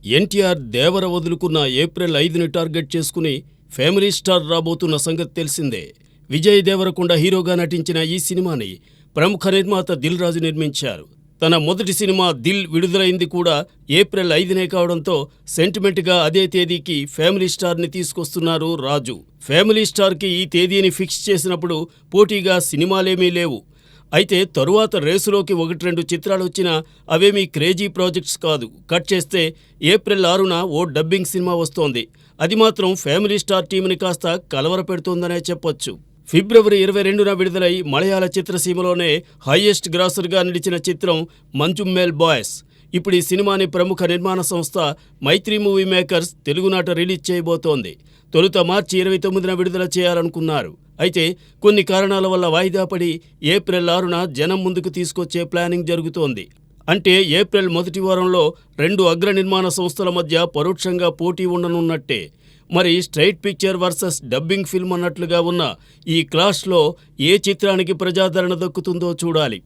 ఎన్టీఆర్ దేవర వదులుకున్న April 5ని target చేసుకుని family star రాబోతున్న సంగతి తెలిసిందే. విజయ్ దేవరకొండ హీరోగా నటించిన ఈ సినిమాని ప్రముఖ నిర్మాత దిల్ రాజు నిర్మించారు. తన మొదటి సినిమా దిల్ విడుదలైంది కూడా ఏప్రిల్ 5నే కావడంతో సెంటిమెంట్గా అదే తేదీకి ఫ్యామిలీ స్టార్ని తీసుకొస్తున్నారు రాజు. ఫ్యామిలీ స్టార్కి ఈ తేదీని ఫిక్స్ చేసినప్పుడు పోటీగా సినిమాలేమీ లేవు. అయితే తరువాత రేసులోకి 1-2 చిత్రాలొచ్చినా అవేమీ క్రేజీ ప్రాజెక్ట్స్ కాదు. కట్ చేస్తే ఏప్రిల్ 6న ఓ డబ్బింగ్ సినిమా వస్తోంది. అది మాత్రం ఫ్యామిలీ స్టార్ టీంని కాస్త కలవరపెడుతోందనే చెప్పొచ్చు. ఫిబ్రవరి 22న విడుదలై మలయాళ చిత్రసీమలోనే హైయెస్ట్ గ్రాసర్గా నిలిచిన చిత్రం మంజుమ్మేల్ బాయ్స్. ఇప్పుడు ఈ సినిమాని ప్రముఖ నిర్మాణ సంస్థ మైత్రి మూవీ మేకర్స్ తెలుగునాట రిలీజ్ చేయబోతోంది. తొలుత మార్చి 29న విడుదల చేయాలనుకున్నారు. అయితే కొన్ని కారణాల వల్ల వాయిదా పడి ఏప్రిల్ 6న జనం ముందుకు తీసుకొచ్చే ప్లానింగ్ జరుగుతోంది. అంటే ఏప్రిల్ మొదటి వారంలో 2 అగ్ర నిర్మాణ సంస్థల మధ్య పరోక్షంగా పోటీ ఉండనున్నట్టే. మరి straight picture versus dubbing film అన్నట్లుగా ఉన్న ఈ క్లాష్లో ఏ చిత్రానికి ప్రజాదరణ దక్కుతుందో చూడాలి.